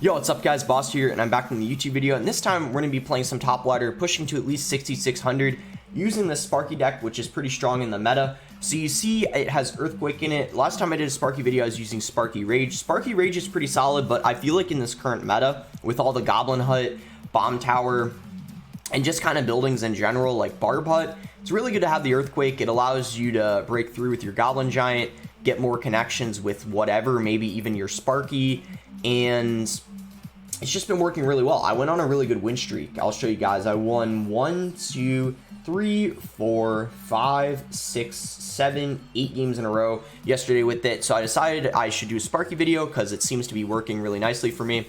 Yo, what's up guys, Boss here, and I'm back from the YouTube video, and this time we're going to be playing some top ladder, pushing to at least 6600, using the Sparky deck, which is pretty strong in the meta. So you see it has Earthquake in it. Last time I did a Sparky video, I was using Sparky Rage. Sparky Rage is pretty solid, but I feel like in this current meta, with all the Goblin Hut, Bomb Tower, and just kind of buildings in general, like Barb Hut, it's really good to have the Earthquake. It allows you to break through with your Goblin Giant, get more connections with whatever, maybe even your Sparky, and it's just been working really well. I went on a really good win streak. I'll show you guys. I won 1, 2, 3, 4, 5, 6, 7, 8 games in a row yesterday with it. So I decided I should do a Sparky video because it seems to be working really nicely for me.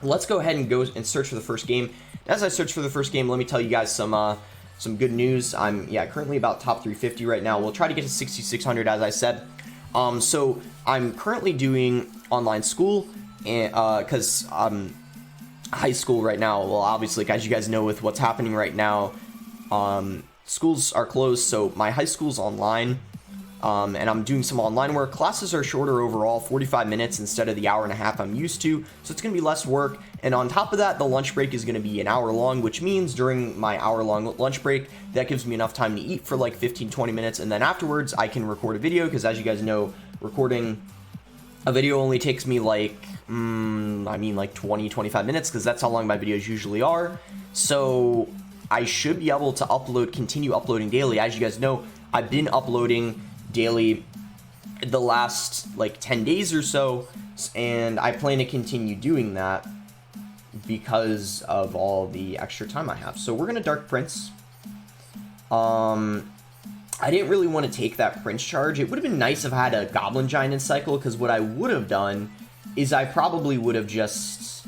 Let's go ahead and go and search for the first game. As I search for the first game, let me tell you guys some good news. I'm currently about top 350 right now. We'll try to get to 6600 as I said. So I'm currently doing online school, and because high school right now, well, obviously, as you guys know, with what's happening right now, schools are closed, so my high school's online, and I'm doing some online work. Classes are shorter overall, 45 minutes instead of the hour and a half I'm used to, so it's going to be less work. And on top of that, the lunch break is going to be an hour long, which means during my hour-long lunch break, that gives me enough time to eat for like 15-20 minutes, and then afterwards, I can record a video, because as you guys know, recording a video only takes me like, like 20-25 minutes, because that's how long my videos usually are. So I should be able to continue uploading daily. As you guys know, I've been uploading daily the last like 10 days or so, and I plan to continue doing that because of all the extra time I have. So we're gonna Dark Prince. I didn't really want to take that Prince charge. It would have been nice if I had a Goblin Giant in cycle, because what I would have done is I probably would have just...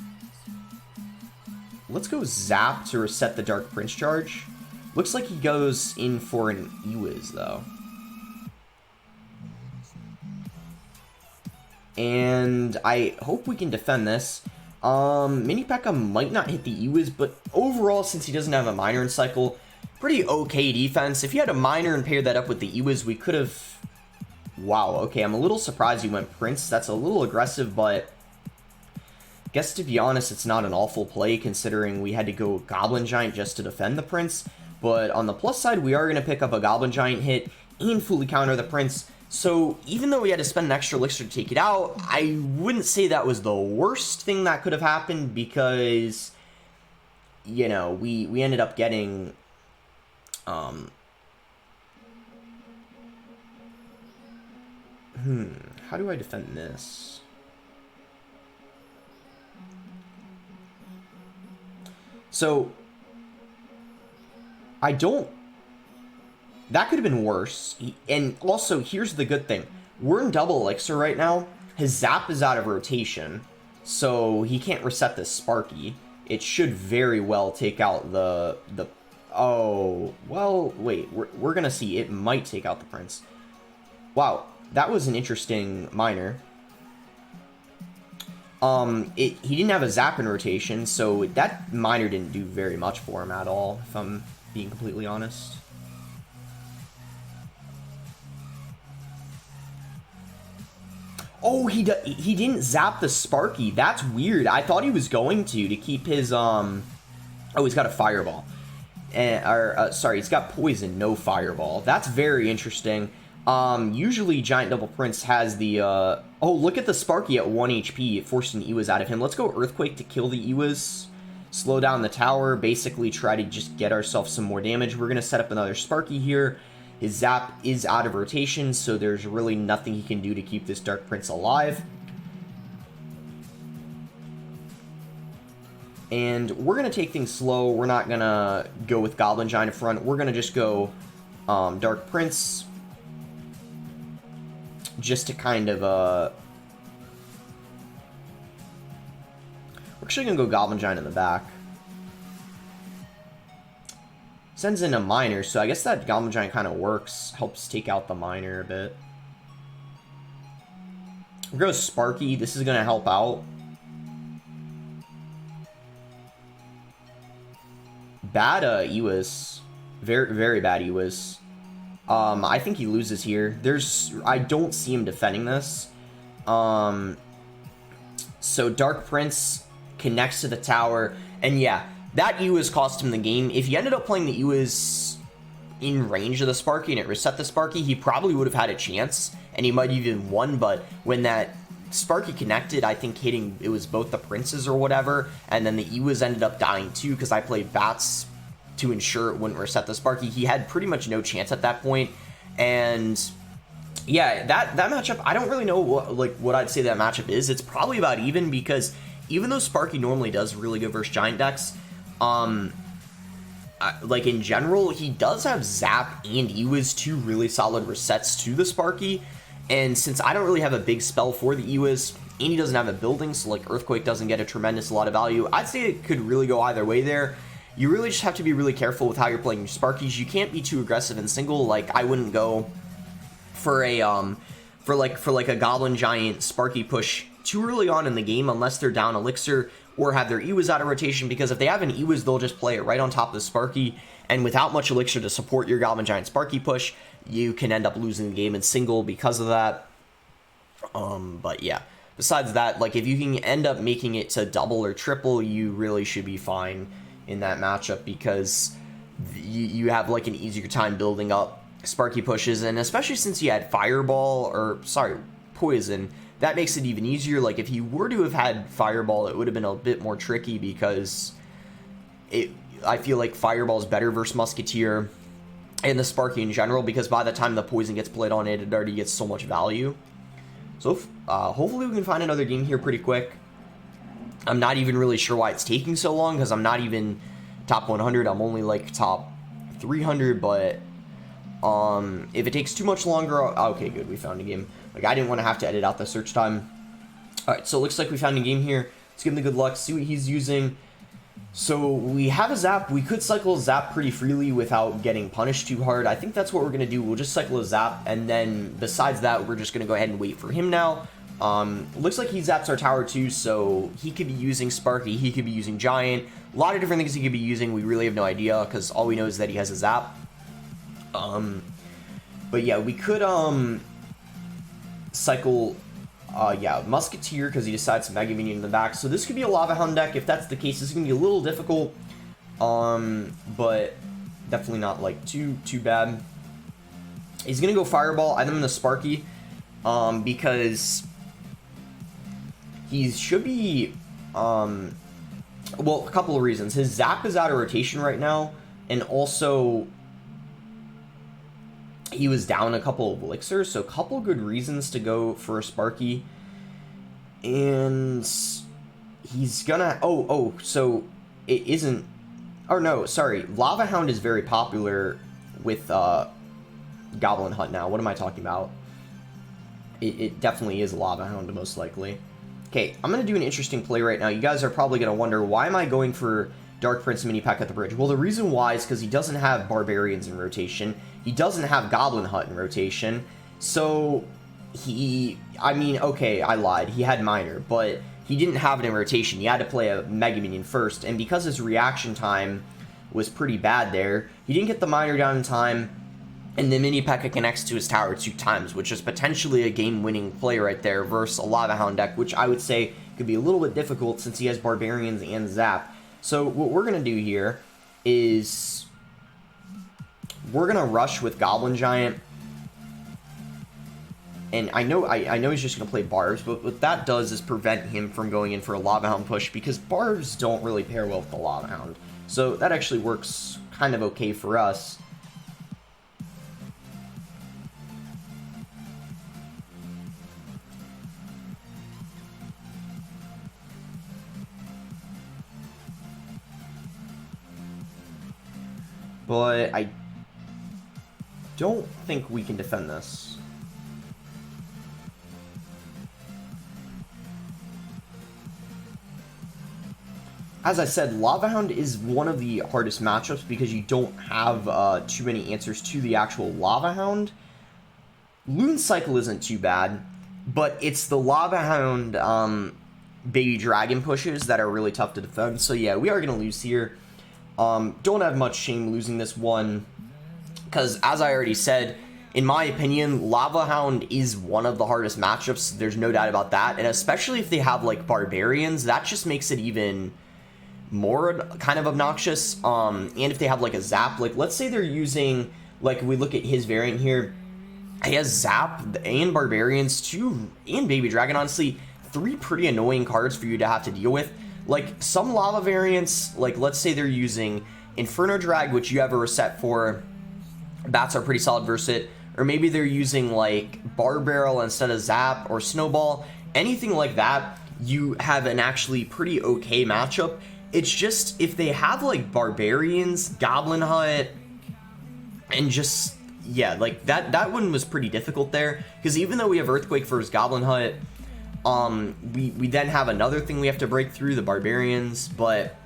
Let's go Zap to reset the Dark Prince charge. Looks like he goes in for an Ewiz, though. And I hope we can defend this. Mini P.E.K.K.A. might not hit the Ewiz, but overall, since he doesn't have a Miner in cycle, pretty okay defense. If you had a Miner and paired that up with the Ewiz, we could have... Wow, okay, I'm a little surprised you went Prince. That's a little aggressive, but I guess to be honest, it's not an awful play considering we had to go Goblin Giant just to defend the Prince. But on the plus side, we are going to pick up a Goblin Giant hit and fully counter the Prince. So even though we had to spend an extra Elixir to take it out, I wouldn't say that was the worst thing that could have happened, because, you know, we ended up getting... How do I defend this? So, I don't... That could have been worse. And also, here's the good thing. We're in double Elixir right now. His Zap is out of rotation, so he can't reset this Sparky. It should very well take out the oh, well, wait, we're gonna see. It might take out the Prince. Wow, that was an interesting Miner. He didn't have a Zap in rotation, so that Miner didn't do very much for him at all, if I'm being completely honest. Oh, he didn't Zap the Sparky. That's weird. I thought he was going to keep his, oh, he's got a Fireball. Sorry, he's got Poison, no Fireball. That's very interesting. Usually Giant Double Prince has the, oh, look at the Sparky at 1 HP. It forced an Ewiz out of him. Let's go Earthquake to kill the Ewiz. Slow down the tower. Basically try to just get ourselves some more damage. We're going to set up another Sparky here. His Zap is out of rotation, so there's really nothing he can do to keep this Dark Prince alive. And we're going to take things slow. We're not going to go with Goblin Giant in front. We're going to just go Dark Prince. Just to kind of... We're actually going to go Goblin Giant in the back. Sends in a Miner, so I guess that Goblin Giant kind of works. Helps take out the Miner a bit. We're going to Sparky. This is going to help out. Bad Ewiz. Very, very bad Ewiz. I think he loses here. I don't see him defending this. So Dark Prince connects to the tower, and yeah, that EWIS cost him the game. If he ended up playing the EWIS in range of the Sparky and it reset the Sparky, he probably would have had a chance, and he might even won. But when that Sparky connected, I think hitting, it was both the Princes or whatever, and then the EWIS ended up dying too, because I played Bats to ensure it wouldn't reset the Sparky. He had pretty much no chance at that point. And yeah, that matchup, I don't really know what I'd say that matchup is. It's probably about even, because even though Sparky normally does really good versus giant decks, like in general, he does have Zap and EWIS, two really solid resets to the Sparky. And since I don't really have a big spell for the EWIS, and he doesn't have a building, so like Earthquake doesn't get a lot of value, I'd say it could really go either way there. You really just have to be really careful with how you're playing your Sparkies. You can't be too aggressive in single. Like, I wouldn't go for a for like a Goblin Giant Sparky push too early on in the game unless they're down Elixir or have their EWIS out of rotation, because if they have an EWIS, they'll just play it right on top of the Sparky, and without much Elixir to support your Goblin Giant Sparky push, you can end up losing the game in single because of that. But yeah, besides that, like, if you can end up making it to double or triple, you really should be fine in that matchup, because you have like an easier time building up Sparky pushes, and especially since you had Poison, that makes it even easier. Like, if he were to have had Fireball, it would have been a bit more tricky, because I feel like Fireball is better versus Musketeer and the Sparky in general, because by the time the Poison gets played on it, it already gets so much value. So hopefully we can find another game here pretty quick. I'm not even really sure why it's taking so long, because I'm not even top 100. I'm only like top 300, but if it takes too much longer, okay, good, we found a game. Like, I didn't want to have to edit out the search time. Alright, so it looks like we found a game here. Let's give him the good luck, see what he's using. So we have a Zap. We could cycle a Zap pretty freely without getting punished too hard. I think that's what we're going to do. We'll just cycle a Zap, and then besides that, we're just going to go ahead and wait for him now. Looks like he zaps our tower too, so he could be using Sparky, he could be using Giant. A lot of different things he could be using. We really have no idea, because all we know is that he has a Zap. But yeah, we could cycle Musketeer, because he decides to Mega Minion in the back. So this could be a Lava Hound deck. If that's the case, this is going to be a little difficult, but definitely not like too bad. He's going to go Fireball. I'm in the Sparky, because he should be, well, a couple of reasons. His Zap is out of rotation right now, and also he was down a couple of Elixirs, so a couple good reasons to go for a Sparky. And he's gonna, so it isn't, or no, sorry, Lava Hound is very popular with Goblin Hut now. What am I talking about? It definitely is Lava Hound, most likely. Okay, I'm going to do an interesting play right now. You guys are probably going to wonder, why am I going for Dark Prince Mini Pack at the bridge? Well, the reason why is because he doesn't have Barbarians in rotation. He doesn't have Goblin Hut in rotation. So, I mean, okay, I lied. He had Miner, but he didn't have it in rotation. He had to play a Mega Minion first, and because his reaction time was pretty bad there, he didn't get the Miner down in time, and the Mini P.E.K.K.A connects to his tower 2 times, which is potentially a game-winning play right there versus a Lava Hound deck, which I would say could be a little bit difficult since he has Barbarians and Zap. So what we're going to do here is we're going to rush with Goblin Giant. And I know he's just going to play Barbs, but what that does is prevent him from going in for a Lava Hound push, because Barbs don't really pair well with the Lava Hound. So that actually works kind of okay for us. But I don't think we can defend this. As I said, Lava Hound is one of the hardest matchups because you don't have too many answers to the actual Lava Hound. Loon Cycle isn't too bad, but it's the Lava Hound Baby Dragon pushes that are really tough to defend. So yeah, we are going to lose here. Don't have much shame losing this one, because as I already said, in my opinion, Lava Hound is one of the hardest matchups. There's no doubt about that. And especially if they have like barbarians, that just makes it even more kind of obnoxious. And if they have like a zap, like let's say they're using, like we look at his variant here, he has zap and barbarians too, and baby dragon. Honestly, 3 pretty annoying cards for you to have to deal with. Like some lava variants, like let's say they're using Inferno Drag, which you have a reset for. Bats are pretty solid versus it. Or maybe they're using like Bar Barrel instead of Zap or Snowball. Anything like that, you have an actually pretty okay matchup. It's just if they have like Barbarians, Goblin Hut, and just, yeah, like that one was pretty difficult there. Because even though we have Earthquake versus Goblin Hut, we then have another thing we have to break through, the Barbarians. But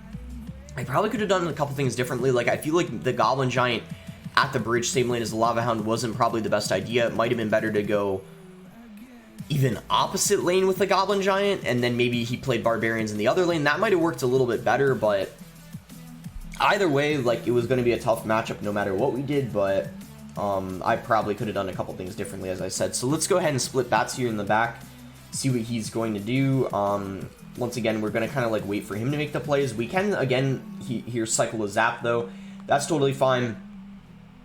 I probably could have done a couple things differently. Like I feel like the Goblin Giant at the bridge, same lane as the Lava Hound, wasn't probably the best idea. It might have been better to go even opposite lane with the Goblin Giant, and then maybe he played Barbarians in the other lane. That might have worked a little bit better, but either way, like, it was going to be a tough matchup no matter what we did, but I probably could have done a couple things differently, as I said. So let's go ahead and split Bats here in the back, see what he's going to do. Once again, we're going to kind of, like, wait for him to make the plays. We can, again, here cycle a Zap, though. That's totally fine.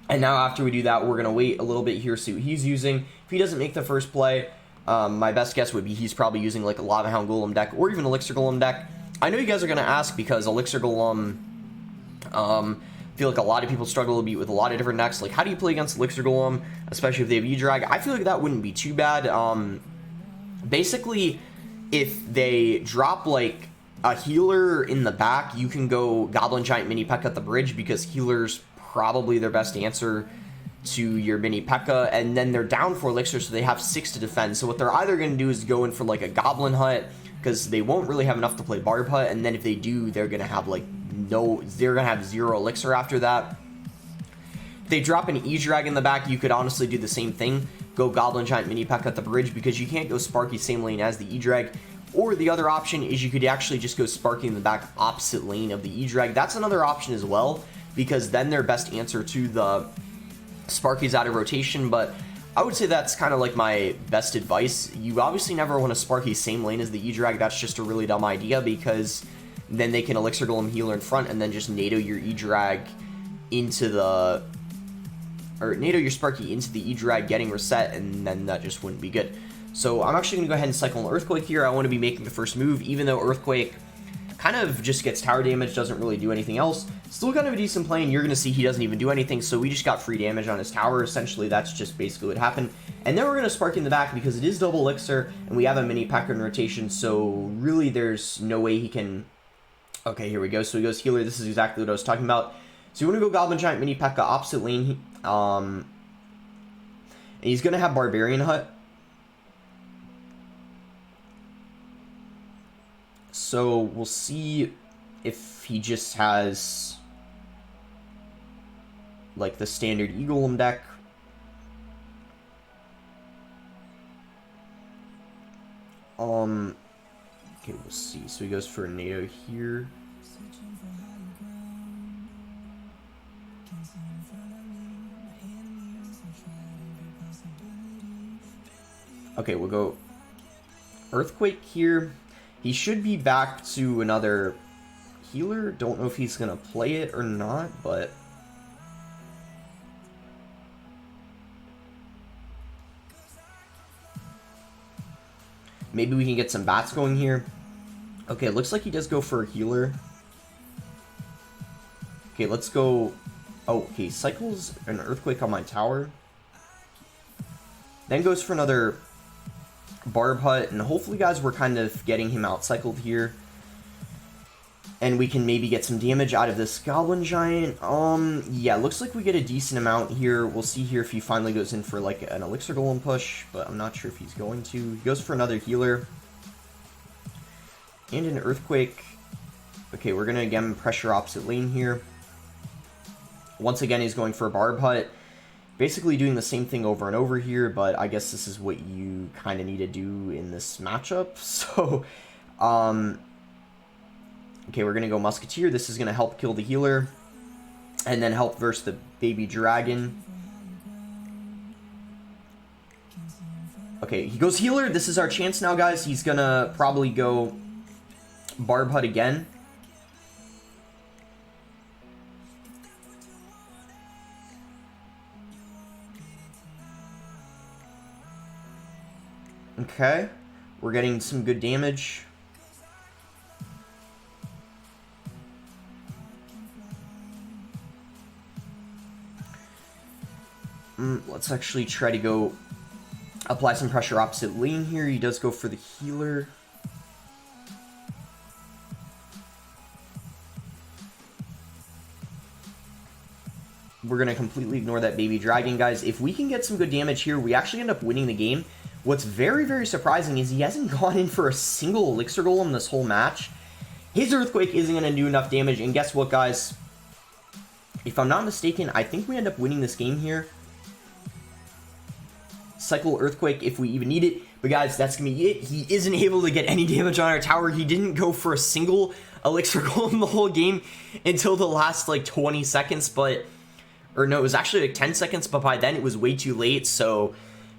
And now after we do that, we're going to wait a little bit here, see what he's using. If he doesn't make the first play, my best guess would be he's probably using like a Lava Hound Golem deck or even Elixir Golem deck. I know you guys are going to ask because Elixir Golem, I feel like a lot of people struggle to beat with a lot of different decks. Like, how do you play against Elixir Golem, especially if they have E-Drag? I feel like that wouldn't be too bad. Basically, if they drop like a healer in the back, you can go Goblin Giant Mini P.E.K.K.A. at the bridge because healer's probably their best answer to your mini P.E.K.K.A. and then they're down for Elixir, so they have 6 to defend. So what they're either going to do is go in for like a Goblin Hut, because they won't really have enough to play Barb Hut, and then if they do, they're going to have like they're going to have 0 Elixir after that. If they drop an E-Drag in the back, you could honestly do the same thing, go Goblin Giant Mini P.E.K.K.A. at the bridge, because you can't go Sparky same lane as the E-Drag. Or the other option is you could actually just go Sparky in the back opposite lane of the E-Drag. That's another option as well, because then their best answer to the Sparky's out of rotation. But I would say that's kind of like my best advice. You obviously never want to Sparky same lane as the E-Drag. That's just a really dumb idea, because then they can Elixir Golem healer in front and then just NATO your E-Drag into the, or NATO your Sparky into the E-Drag getting reset, and then that just wouldn't be good. So I'm actually going to go ahead and cycle an Earthquake here. I want to be making the first move, even though Earthquake kind of just gets tower damage, doesn't really do anything else. Still kind of a decent play, and you're going to see he doesn't even do anything, so we just got free damage on his tower. Essentially, that's just basically what happened. And then we're going to Spark in the back, because it is double Elixir, and we have a mini P.E.K.K.A. in rotation, so really there's no way he can... Okay, here we go. So he goes healer. This is exactly what I was talking about. So you want to go Goblin Giant mini P.E.K.K.A. opposite lane. And he's going to have Barbarian Hut. So we'll see if he just has like the standard E-Golem deck. Okay, we'll see. So he goes for a NATO here. Okay, we'll go Earthquake here. He should be back to another healer. Don't know if he's going to play it or not, but... maybe we can get some bats going here. Okay, it looks like he does go for a healer. Okay, let's go... oh, okay, cycles an Earthquake on my tower. Then goes for another Barb Hut, and hopefully, guys, we're kind of getting him out-cycled here. And we can maybe get some damage out of this Goblin Giant. Yeah, looks like we get a decent amount here. We'll see here if he finally goes in for, like, an Elixir Golem push, but I'm not sure if he's going to. He goes for another healer. And an Earthquake. Okay, we're going to, again, pressure opposite lane here. Once again, he's going for a Barb Hut. Basically doing the same thing over and over here, but I guess this is what you kind of need to do in this matchup. So, okay, we're going to go Musketeer. This is going to help kill the healer, and then help versus the baby dragon. Okay, he goes healer. This is our chance now, guys. He's gonna probably go Barb Hut again. Okay, we're getting some good damage. Let's actually try to go apply some pressure opposite lane here. He does go for the healer. We're going to completely ignore that baby dragon, guys. If we can get some good damage here, we actually end up winning the game. What's very, very surprising is he hasn't gone in for a single Elixir Golem this whole match. His Earthquake isn't going to do enough damage, and guess what, guys? If I'm not mistaken, I think we end up winning this game here. Cycle Earthquake if we even need it. But guys, that's going to be it. He isn't able to get any damage on our tower. He didn't go for a single Elixir Golem the whole game until the last, like, 20 seconds, but... Or no, it was actually like 10 seconds, but by then it was way too late, so...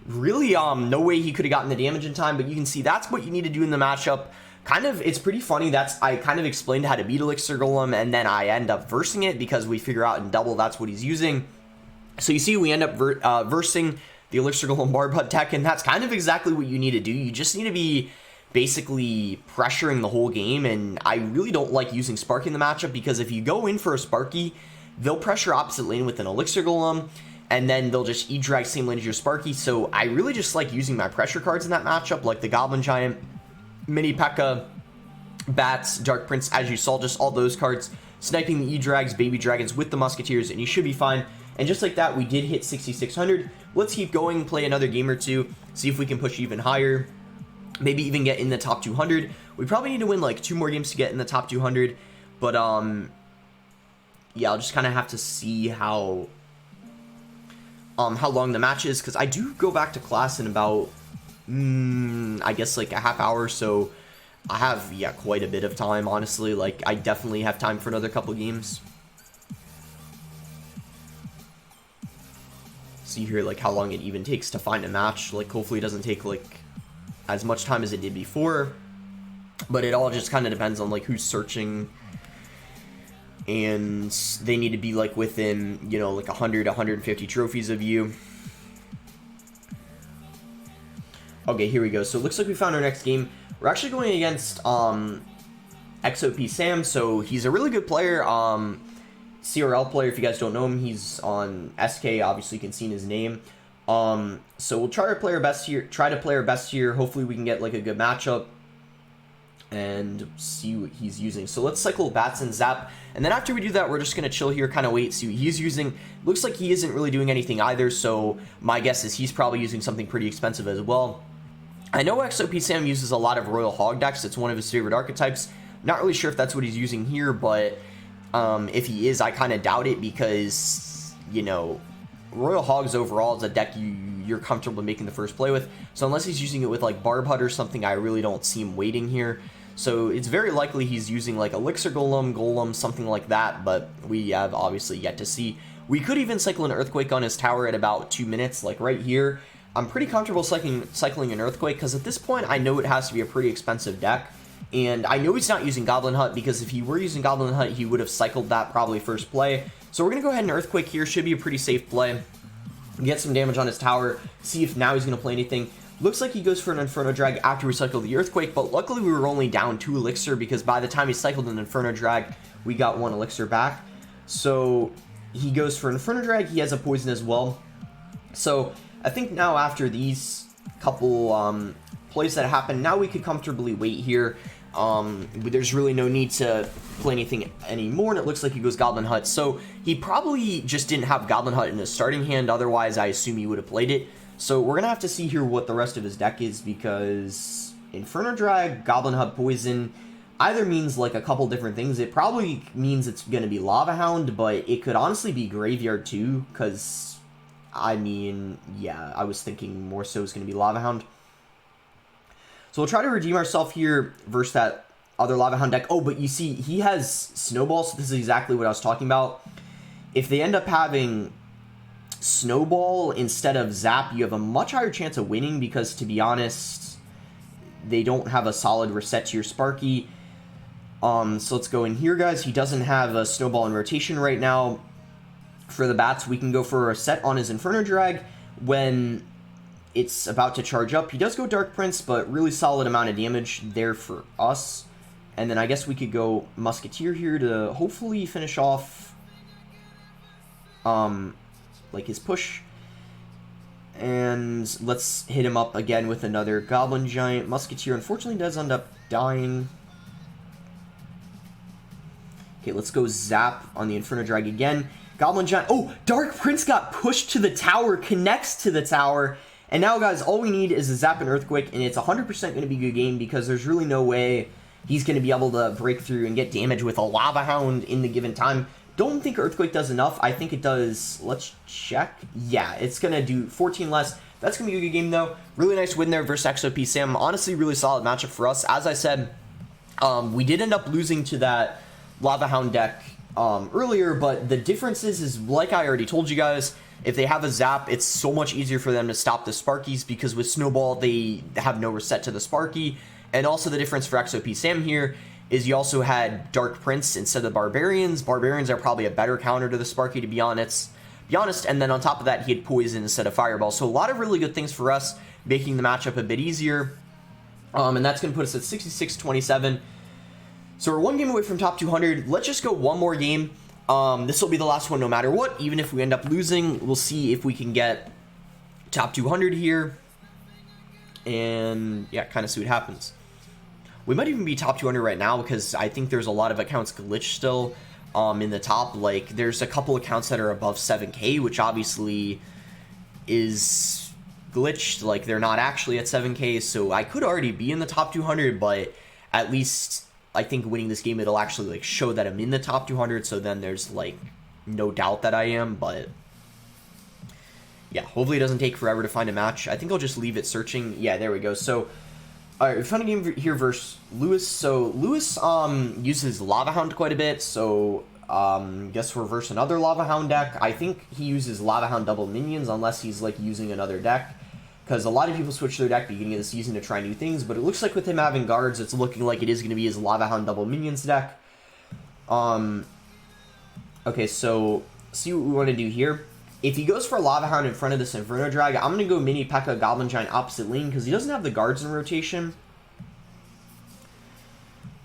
Really, no way he could have gotten the damage in time, but you can see that's what you need to do in the matchup. Kind of, it's pretty funny. I kind of explained how to beat Elixir Golem, and then I end up versing it because we figure out in double that's what he's using. So you see, we end up versing the Elixir Golem Barb Hut tech, and that's kind of exactly what you need to do. You just need to be basically pressuring the whole game, and I really don't like using Sparky in the matchup because if you go in for a Sparky, they'll pressure opposite lane with an Elixir Golem, and then they'll just E-drag same lane as your Sparky, so I really just like using my pressure cards in that matchup, like the Goblin Giant, Mini P.E.K.K.A, Bats, Dark Prince, as you saw, just all those cards, sniping the E-drags, Baby Dragons with the Musketeers, and you should be fine. And just like that, we did hit 6,600. Let's keep going, play another game or two, see if we can push even higher, maybe even get in the top 200. We probably need to win like 2 more games to get in the top 200, but yeah, I'll just kind of have to see how long the match is, because I do go back to class in about, I guess like a half hour, so I have, yeah, quite a bit of time, honestly. Like, I definitely have time for another couple games. See here, like, how long it even takes to find a match. Like, hopefully it doesn't take, like, as much time as it did before, but it all just kind of depends on, like, who's searching, and they need to be like within, you know, like 100, 150 trophies of you. Okay, here we go. So it looks like we found our next game. We're actually going against XOP Sam. So he's a really good player, CRL player. If you guys don't know him, he's on SK. Obviously, you can see his name. So we'll try to play our best here. Hopefully, we can get like a good matchup and see what he's using. So let's cycle Bats and Zap, and then after we do that, we're just gonna chill here, kind of wait, see what he's using. Looks like he isn't really doing anything either, so my guess is he's probably using something pretty expensive as well. I know XOP Sam uses a lot of Royal Hog decks. It's one of his favorite archetypes. Not really sure if that's what he's using here, but if he is, I kind of doubt it, because, you know, Royal Hogs overall is a deck you're comfortable making the first play with, so unless he's using it with like Barb Hut or something, I really don't see him waiting here. So it's very likely he's using like Elixir Golem, something like that, but we have obviously yet to see. We could even cycle an Earthquake on his tower at about 2 minutes, like right here. I'm pretty comfortable cycling an Earthquake, because at this point I know it has to be a pretty expensive deck, and I know he's not using Goblin Hut, because if he were using Goblin Hut, he would have cycled that probably first play. So we're going to go ahead and Earthquake here, should be a pretty safe play. Get some damage on his tower, see if now he's going to play anything. Looks like he goes for an Inferno Drag after we cycle the Earthquake, but luckily we were only down 2 Elixir, because by the time he cycled an Inferno Drag, we got 1 Elixir back. So he goes for an Inferno Drag, he has a Poison as well. So I think now after these couple plays that happen, now we could comfortably wait here. There's really no need to play anything anymore, and it looks like he goes Goblin Hut. So he probably just didn't have Goblin Hut in his starting hand, otherwise I assume he would have played it. So we're going to have to see here what the rest of his deck is, because Inferno Drag, Goblin Hut, Poison either means like a couple different things. It probably means it's going to be Lava Hound, but it could honestly be Graveyard too, because, I mean, yeah, I was thinking more so it's going to be Lava Hound. So we'll try to redeem ourselves here versus that other Lava Hound deck. Oh, but you see, he has Snowball, so this is exactly what I was talking about. If they end up having Snowball instead of Zap, you have a much higher chance of winning because, to be honest, they don't have a solid reset to your Sparky. So let's go in here, guys. He doesn't have a Snowball in rotation right now. For the bats, we can go for a reset on his Inferno Drag when it's about to charge up. He does go Dark Prince, but really solid amount of damage there for us. And then I guess we could go Musketeer here to hopefully finish off like his push. And let's hit him up again with another Goblin Giant. Musketeer unfortunately does end up dying. Okay, let's go Zap on the Inferno Drag again. Goblin Giant. Oh, Dark Prince got pushed to the tower, connects to the tower. And now, guys, all we need is a Zap and Earthquake, and it's 100% going to be a good game because there's really no way he's going to be able to break through and get damage with a Lava Hound in the given time. Don't think Earthquake does enough. I think it does. Let's check. Yeah, it's going to do 14 less. That's going to be a good game, though. Really nice win there versus XOP Sam. Honestly, really solid matchup for us. As I said, we did end up losing to that Lava Hound deck earlier, but the difference is like I already told you guys, if they have a Zap, it's so much easier for them to stop the Sparkies because with Snowball, they have no reset to the Sparky. And also the difference for XOP Sam here is you also had Dark Prince instead of Barbarians. Barbarians are probably a better counter to the Sparky, to be honest. And then on top of that, he had Poison instead of Fireball. So a lot of really good things for us, making the matchup a bit easier. And that's going to put us at 66-27. So we're one game away from top 200. Let's just go one more game. This will be the last one no matter what. Even if we end up losing, we'll see if we can get top 200 here. And yeah, kind of see what happens. We might even be top 200 right now because I think there's a lot of accounts glitched still in the top. Like, there's a couple accounts that are above 7K, which obviously is glitched. Like, they're not actually at 7K, so I could already be in the top 200, but at least I think winning this game, it'll actually like show that I'm in the top 200, so then there's like no doubt that I am. But yeah, hopefully it doesn't take forever to find a match. I think I'll just leave it searching. Yeah, there we go. So alright, we found a game here versus Lewis. So Lewis uses Lava Hound quite a bit, so guess we're versus another Lava Hound deck. I think he uses Lava Hound double minions unless he's like using another deck, because a lot of people switch their deck beginning of the season to try new things, but it looks like with him having guards, it's looking like it is going to be his Lava Hound double minions deck. Okay, so see what we want to do here. If he goes for Lava Hound in front of this Inferno Drag, I'm going to go Mini P.E.K.K.A. Goblin Giant opposite lane because he doesn't have the guards in rotation.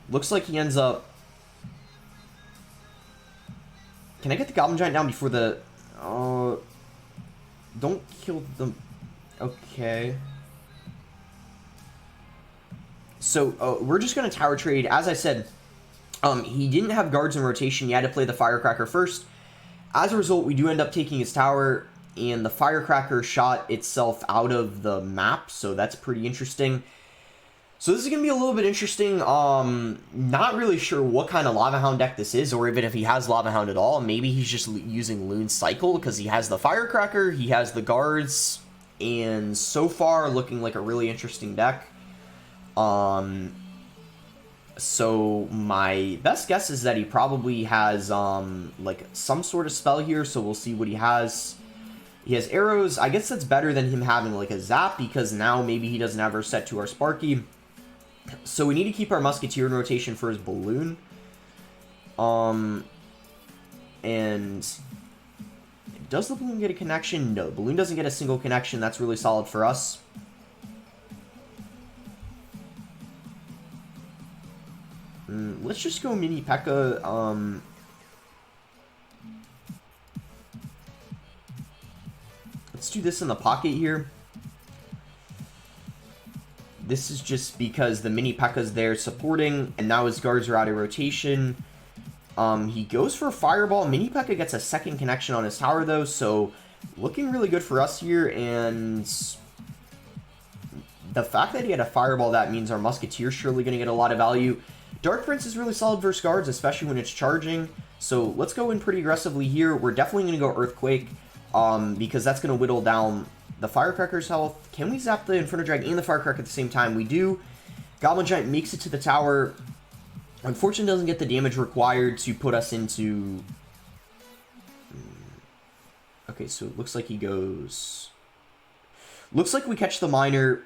Looks like he ends up... Can I get the Goblin Giant down before the... Don't kill the... Okay. So, we're just going to tower trade. As I said, he didn't have guards in rotation. He had to play the Firecracker first. As a result, we do end up taking his tower, and the Firecracker shot itself out of the map, so that's pretty interesting. So this is going to be a little bit interesting. Not really sure what kind of Lava Hound deck this is, or even if he has Lava Hound at all. Maybe he's just using Loon Cycle, because he has the Firecracker, he has the guards, and so far looking like a really interesting deck. So my best guess is that he probably has like some sort of spell here, so we'll see what he has. He has arrows. I guess that's better than him having like a Zap, because now maybe he doesn't have her set to our Sparky. So we need to keep our Musketeer in rotation for his Balloon. And does the Balloon get a connection? No, Balloon doesn't get a single connection. That's really solid for us. Let's just go Mini P.E.K.K.A. Let's do this in the pocket here. This is just because the Mini P.E.K.K.A.'s there supporting, and now his guards are out of rotation. He goes for a Fireball. Mini P.E.K.K.A. gets a second connection on his tower, though, so looking really good for us here, and the fact that he had a Fireball, that means our Musketeer's surely going to get a lot of value. Dark Prince is really solid versus guards, especially when it's charging, so let's go in pretty aggressively here. We're definitely going to go Earthquake, because that's going to whittle down the Firecracker's health. Can we zap the Inferno Drag and the Firecracker at the same time? We do. Goblin Giant makes it to the tower. Unfortunately, doesn't get the damage required to put us into... Okay, so it looks like he goes... Looks like we catch the Miner.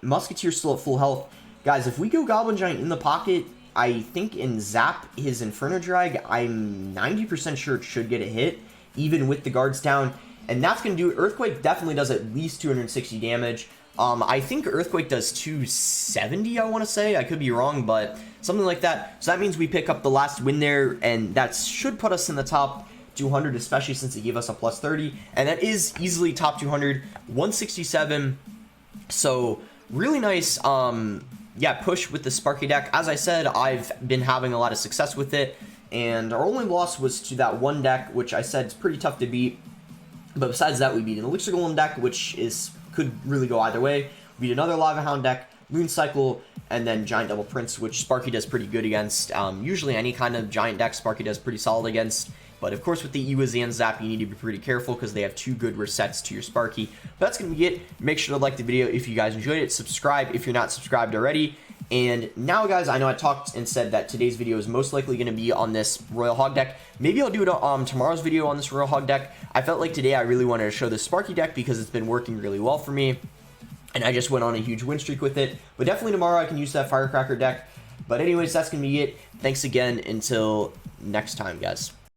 Musketeer's still at full health. Guys, if we go Goblin Giant in the pocket, I think in Zap his Inferno Drag, I'm 90% sure it should get a hit, even with the guards down. And that's going to do it. Earthquake definitely does at least 260 damage. I think Earthquake does 270, I want to say. I could be wrong, but something like that. So that means we pick up the last win there, and that should put us in the top 200, especially since it gave us a plus 30. And that is easily top 200, 167. So really nice, yeah, push with the Sparky deck. As I said, I've been having a lot of success with it, and our only loss was to that one deck, which I said is pretty tough to beat. But besides that, we beat an Elixir Golem deck, which could really go either way. We beat another Lava Hound deck, Moon Cycle, and then Giant Double Prince, which Sparky does pretty good against. Usually any kind of giant deck Sparky does pretty solid against. But of course with the Iwaz and Zap, you need to be pretty careful because they have 2 good resets to your Sparky. But that's going to be it. Make sure to like the video if you guys enjoyed it. Subscribe if you're not subscribed already. And now, guys, I know I talked and said that today's video is most likely going to be on this Royal Hog deck. Maybe I'll do it on tomorrow's video on this Royal Hog deck. I felt like today I really wanted to show the Sparky deck because it's been working really well for me. And I just went on a huge win streak with it. But definitely tomorrow I can use that Firecracker deck. But anyways, that's going to be it. Thanks again. Until next time, guys.